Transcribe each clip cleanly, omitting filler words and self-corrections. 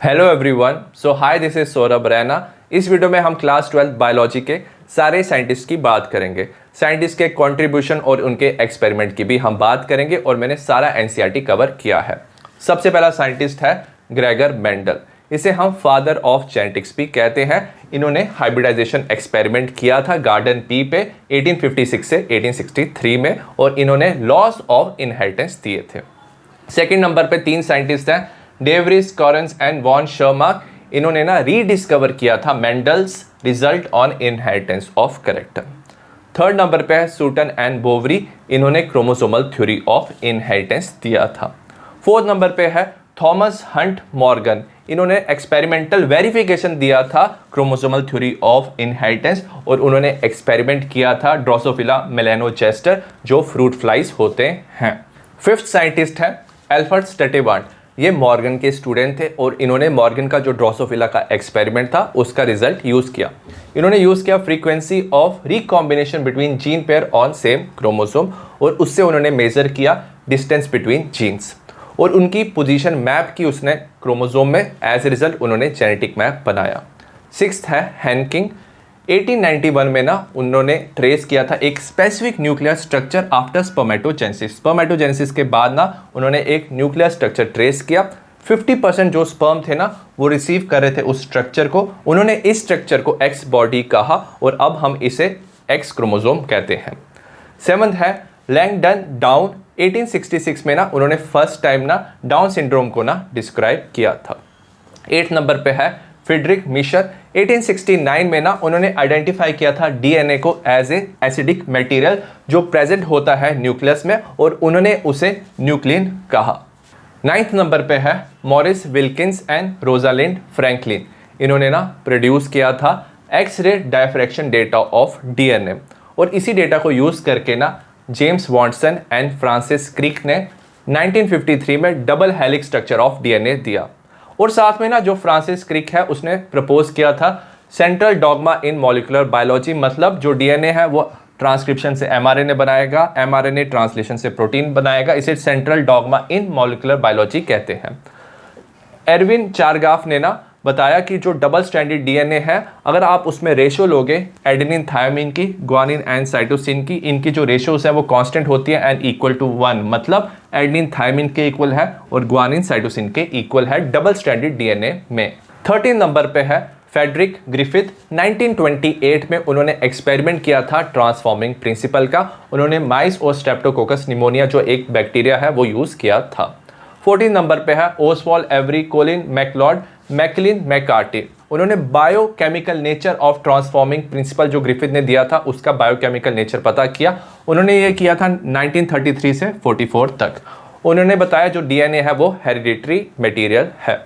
Hello everyone, so hi, this is Saurabh Raina. इस video में हम क्लास 12 बायोलॉजी के सारे साइंटिस्ट की बात करेंगे। साइंटिस्ट के कंट्रीब्यूशन और उनके एक्सपेरिमेंट की भी हम बात करेंगे और मैंने सारा एनसीईआरटी कवर किया है। सबसे पहला साइंटिस्ट है ग्रेगर मेंडल। इसे हम फादर ऑफ जेनेटिक्स भी कहते हैं। इन्होंने हाइब्रिडाइजेशन एक्सपेरिमेंट किया था गार्डन पी पे 1856 से 1863 में और इन्होंने लॉस ऑफ इनहेरिटेंस दिए थे। सेकेंड नंबर पे तीन साइंटिस्ट हैं, डेवरिस, कॉरेंस एंड वॉन शर्माक। इन्होंने रीडिस्कवर किया था Mendel's result on inheritance of character. Third number पे है सूटन एंड बोवरी। इन्होंने क्रोमोसोमल थ्योरी ऑफ इनहेरिटेंस दिया था। फोर्थ नंबर पे है थॉमस हंट मॉर्गन। इन्होंने एक्सपेरिमेंटल वेरिफिकेशन दिया था क्रोमोसोमल थ्योरी ऑफ इनहेरिटेंस और उन्होंने एक्सपेरिमेंट किया था ड्रोसोफिला मेलानोचेस्टर जो फ्रूट फ्लाइज होते हैं। फिफ्थ साइंटिस्ट है एल्फर्ड स्टेटिवार्ड। ये मॉर्गन के स्टूडेंट थे और इन्होंने मॉर्गन का जो ड्रोसोफिला का एक्सपेरिमेंट था उसका रिजल्ट यूज किया। इन्होंने यूज किया frequency of recombination between gene pair on same chromosome और उससे उन्होंने मेजर किया डिस्टेंस बिटवीन जीन्स और उनकी पोजीशन मैप की उसने क्रोमोसोम में। एज ए रिजल्ट उन्होंने जेनेटिक मैप बनाया। सिक्स्थ है हैनकिंग। 1891 में उन्होंने ट्रेस किया था एक specific nuclear structure after spermatogenesis. Spermatogenesis के बाद उन्होंने एक न्यूक्लियर स्ट्रक्चर ट्रेस किया। 50% जो स्पर्म थे वो रिसीव कर रहे थे उस स्ट्रक्चर को। उन्होंने इस स्ट्रक्चर को एक्स बॉडी कहा और अब हम इसे एक्स क्रोमोसोम कहते हैं। सेवंथ है लैंगडन डाउन। 1866 में उन्होंने फर्स्ट टाइम डाउन सिंड्रोम को डिस्क्राइब किया था। 8 नंबर पे है फ्रेडरिक मिशर। 1869 में उन्होंने आइडेंटिफाई किया था डीएनए को एज ए एसिडिक मटेरियल जो प्रेजेंट होता है न्यूक्लियस में और उन्होंने उसे न्यूक्लियन कहा। 9th नंबर पे है Maurice Wilkins and Rosalind Franklin. इन्होंने प्रोड्यूस किया था X ray diffraction data of DNA और इसी डेटा को यूज करके James Watson and Francis Crick ने 1953 में double helix structure of DNA दिया। और साथ में जो फ्रांसिस क्रिक है उसने प्रपोज किया था सेंट्रल डॉगमा इन मॉलिक्यूलर बायोलॉजी, मतलब जो डीएनए है वो ट्रांसक्रिप्शन से एमआरएनए बनाएगा, एमआरएनए ट्रांसलेशन से प्रोटीन बनाएगा। इसे सेंट्रल डॉगमा इन मॉलिक्यूलर बायोलॉजी कहते हैं। एरविन चारगाफ ने बताया कि जो डबल स्ट्रैंडेड डीएनए है अगर आप उसमें रेशो लोगे एडेनिन थायमिन की, ग्वानिन एंड साइटोसिन की, इनकी जो रेशोस है वो कांस्टेंट होती है एंड इक्वल टू 1, मतलब एडेनिन थायमिन के इक्वल है और ग्वानिन साइटोसिन के इक्वल है डबल स्ट्रैंडेड डीएनए में। 13 नंबर पे है फ्रेडरिक ग्रिफिथ। 1928 में उन्होंने एक्सपेरिमेंट किया था ट्रांसफॉर्मिंग प्रिंसिपल का। उन्होंने माइस और स्ट्रेप्टोकोकस निमोनिया जो एक बैक्टीरिया है वो यूज किया था। 14 नंबर पे है Oswald Avery Colin MacLeod Maclyn McCarty. उन्होंने biochemical nature of transforming principle जो ग्रिफिथ ने दिया था उसका बायोकेमिकल नेचर पता किया। उन्होंने ये किया था 1933 से 44 तक। उन्होंने बताया जो डीएनए है वो हेरिडिटरी मटेरियल है।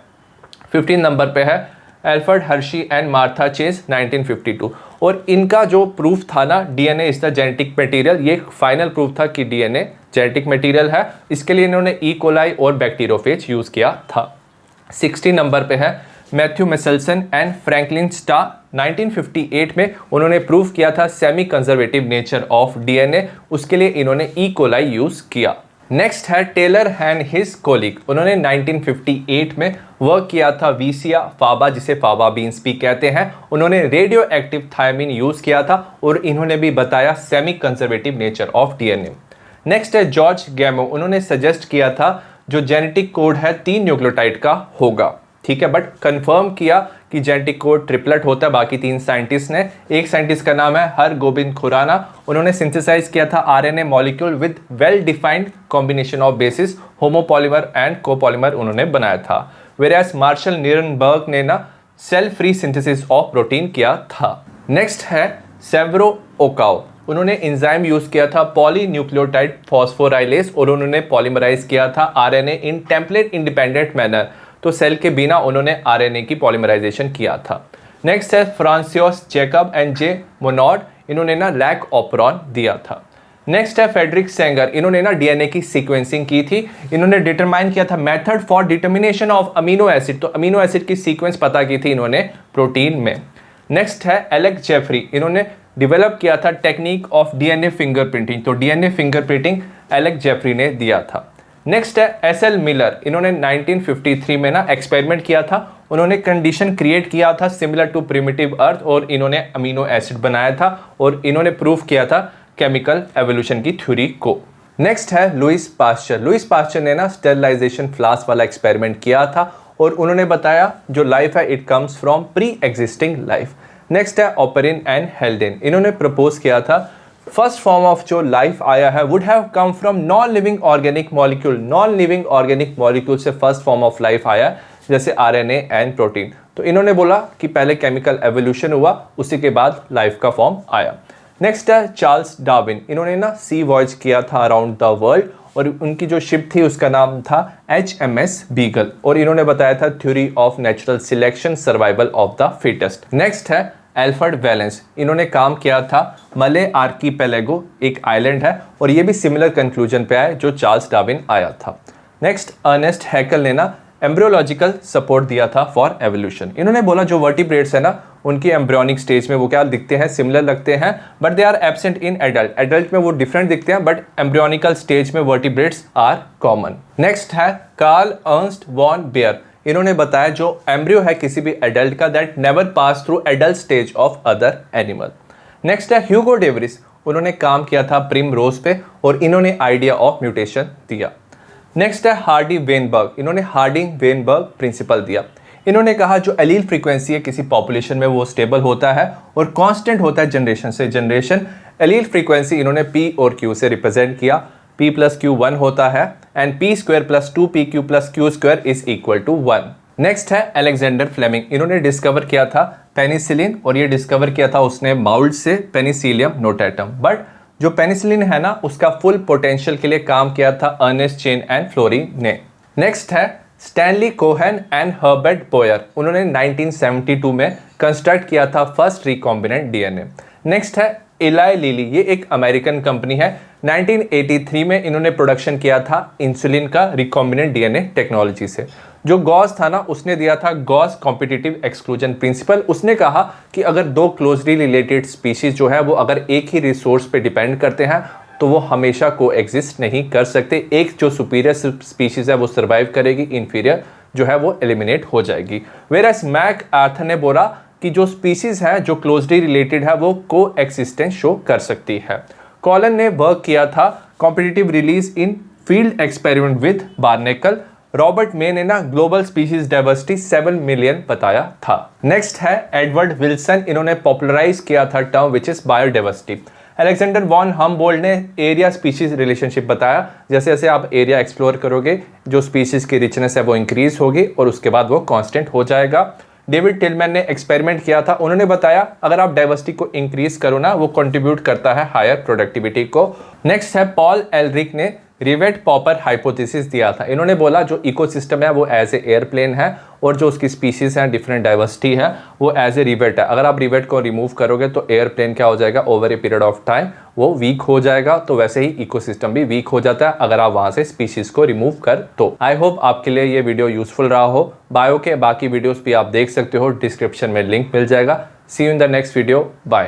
15 नंबर पे है Alfred Hershey and Martha chase 1952 और इनका जो प्रूफ था DNA is the genetic material, ये फाइनल प्रूफ था कि डीएनए जेनेटिक मटेरियल है। इसके लिए इन्होंने ई कोलाई और बैक्टीरियोफेज यूज किया था। 60 नंबर पे है Matthew Meselson and Franklin star. 1958 में उन्होंने प्रूव किया था semi conservative nature of DNA, उसके लिए इन्होंने ई कोलाई यूज किया। नेक्स्ट है टेलर एंड हिज कोलिग। उन्होंने 1958 में वर्क किया था वीसिया फाबा, जिसे फाबा बीन्स भी कहते हैं। उन्होंने रेडियो एक्टिव थायमिन यूज किया था और इन्होंने भी बताया semi conservative nature of DNA. Next है जॉर्ज गैमो। उन्होंने सजेस्ट किया था जो जेनेटिक कोड है 3 न्यूक्लियोटाइड का होगा, ठीक है, बट कंफर्म किया कि जेनेटिक कोड ट्रिपलेट होता है बाकी 3 साइंटिस्ट ने। एक साइंटिस्ट का नाम है हरगोबिंद खुराना। उन्होंने सिंथेसाइज किया था RNA molecule with well defined combination of bases, homopolymer and copolymer उन्होंने बनाया था। वेरास मार्शल नीरनबर्ग ने cell free synthesis of protein किया था। नेक्स्ट है सेवरो ओकाओ। उन्होंने एंजाइम यूज किया था पॉलीन्यूक्लियोटाइड फॉस्फोराइलेज और उन्होंने पॉलीमराइज किया था आरएनए इन टेम्पलेट इंडिपेंडेंट मैनर, तो सेल के बिना उन्होंने आरएनए की पॉलीमराइजेशन किया था। नेक्स्ट है Francis Jacob and J Monod. इन्होंने लैक ऑपरॉन दिया था। नेक्स्ट है फ्रेडरिक सेंगर। इन्होंने डीएनए की सीक्वेंसिंग की थी। इन्होंने डिटरमाइन किया था method for determination of amino acid, तो अमीनो एसिड की सीक्वेंस पता की थी इन्होंने प्रोटीन में। नेक्स्ट है एलेक्स जेफरी। इन्होंने डेवलप किया था टेक्निक ऑफ डीएनए फिंगरप्रिंटिंग, तो डीएनए फिंगरप्रिंटिंग एलेक्स जेफरी ने दिया था। नेक्स्ट है एसएल मिलर। इन्होंने 1953 में एक्सपेरिमेंट किया था उन्होंने कंडीशन क्रिएट किया था सिमिलर टू प्रिमिटिव अर्थ और इन्होंने अमीनो एसिड बनाया था और इन्होंने प्रूव किया था केमिकल एवोल्यूशन की थ्योरी को। नेक्स्ट है लुइस पास्चर। लुइस पास्चर ने ना स्टेरिलाइजेशन फ्लास्क वाला एक्सपेरिमेंट किया था और उन्होंने बताया जो लाइफ है it comes from pre existing life. Next है ओपेरिन एंड हेल्डेन। इन्होंने प्रपोज किया था फर्स्ट फॉर्म ऑफ जो लाइफ आया है would have come from non living organic molecule. Non living organic molecule से फर्स्ट फॉर्म ऑफ लाइफ आया, जैसे आरएनए एंड प्रोटीन। तो इन्होंने बोला कि पहले केमिकल एवोल्यूशन हुआ, उसी के बाद लाइफ का फॉर्म आया। नेक्स्ट है चार्ल्स डार्विन। इन्होंने ना सी वॉयज किया था अराउंड द वर्ल्ड और उनकी जो शिप थी उसका नाम था HMS बीगल और इन्होंने बताया था theory of natural selection survival of the fittest. Next है एल्फ्रेड वैलेंस। इन्होंने काम किया था मले आर्कीपेलेगो, एक आइलैंड है और ये भी सिमिलर कंक्लूजन पे आए जो चार्ल्स डार्विन आया था। नेक्स्ट अर्नेस्ट हैकल ने ना एम्ब्रियोलॉजिकल सपोर्ट दिया था फॉर एवोल्यूशन। इन्होंने बोला जो वर्टिब्रेट्स है ना उनकी एम्ब्रियोनिक स्टेज में वो क्या दिखते हैं, सिमिलर लगते हैं, but they are absent in adult. Adult में वो डिफरेंट दिखते हैं बट एम्ब्रियोनिकल स्टेज में वर्टिब्रेट्स आर कॉमन। नेक्स्ट है कार्ल अर्न्स्ट वॉन बेयर। इन्होंने बताया जो एम्ब्रियो है किसी भी एडल्ट का that never pass through adult stage of other animal. Next है ह्यूगो डेवरिस। उन्होंने काम किया था प्रिमरोज पे और इन्होंने आइडिया ऑफ म्यूटेशन दिया। नेक्स्ट है हार्डी वेनबर्ग। इन्होंने हार्डिंग वेनबर्ग प्रिंसिपल दिया। इन्होंने कहा जो एलील फ्रीक्वेंसी है किसी पॉपुलेशन में वो स्टेबल होता है और कांस्टेंट होता है जनरेशन से जनरेशन। एलील फ्रीक्वेंसी इन्होंने P और Q से रिप्रेजेंट किया। P + Q 1 होता है and P² + 2PQ + Q² = 1। Next है अलेक्जेंडर फ्लेमिंग। इन्होंने डिस्कवर किया था पेनिसिलिन और ये डिस्कवर किया था उसने माउल्ड से पेनिसिलियम नोटेटम। बट जो पेनिसिलिन है ना उसका फुल पोटेंशियल के लिए काम किया था अर्नेस्ट चेन एंड फ्लोरी ने। नेक्स्ट है Stanley Cohen and Herbert Boyer. उन्होंने 1972 में कंस्ट्रक्ट किया था फर्स्ट रिकॉम्बिनेंट डीएनए। नेक्स्ट है इलाई लिली। ये एक अमेरिकन कंपनी है। 1983 में इन्होंने प्रोडक्शन किया था इंसुलिन का रिकॉम्बिनेंट डीएनए टेक्नोलॉजी से। जो गॉस था ना उसने दिया था गॉस कॉम्पिटिटिव एक्सक्लूजन प्रिंसिपल। उसने कहा कि अगर दो क्लोजली रिलेटेड स्पीशीज जो है वो अगर एक ही रिसोर्स पे डिपेंड करते हैं तो वो हमेशा को एग्जिस्ट नहीं कर सकते। एक जो सुपीरियर स्पीशीज है वो सर्वाइव करेगी, इंफीरियर जो है वो एलिमिनेट हो जाएगी। वेयरएज मैक आर्थर ने बोला कि जो स्पीशीज है जो क्लोजली रिलेटेड है वो को एक्सिस्टेंस शो कर सकती है। कॉलन ने वर्क किया था competitive release in field experiment with barnacle. Robert मे ने ना ग्लोबल स्पीशीज डाइवर्सिटी 7 मिलियन बताया था। नेक्स्ट है एडवर्ड विल्सन। इन्होंने पॉपुलराइज किया था term which is biodiversity. Alexander von Humboldt ने एरिया स्पीशीज रिलेशनशिप बताया। जैसे जैसे आप एरिया एक्सप्लोर करोगे जो स्पीशीज की रिचनेस है वो इंक्रीज होगी और उसके बाद वो कांस्टेंट हो जाएगा। डेविड टिलमैन ने एक्सपेरिमेंट किया था। उन्होंने बताया अगर आप डाइवर्सिटी को इंक्रीज करो ना वो कंट्रीब्यूट करता है हायर प्रोडक्टिविटी को। नेक्स्ट है पॉल एलरिक ने रिवेट पॉपर हाइपोथेसिस दिया था। इन्होंने बोला जो इकोसिस्टम है वो एज ए एयरप्लेन है और जो उसकी स्पीशीज हैं डिफरेंट डाइवर्सिटी है वो एज ए रिवेट है। अगर आप रिवेट को रिमूव करोगे तो एयरप्लेन क्या हो जाएगा, over a period of time वो वीक हो जाएगा। तो वैसे ही इकोसिस्टम भी वीक हो जाता है अगर आप वहां से स्पीशीज को रिमूव कर तो। आई होप आपके लिए ये वीडियो यूजफुल रहा हो। बायो के बाकी वीडियोस भी आप देख सकते हो, डिस्क्रिप्शन में लिंक मिल जाएगा। See you in the next video, bye.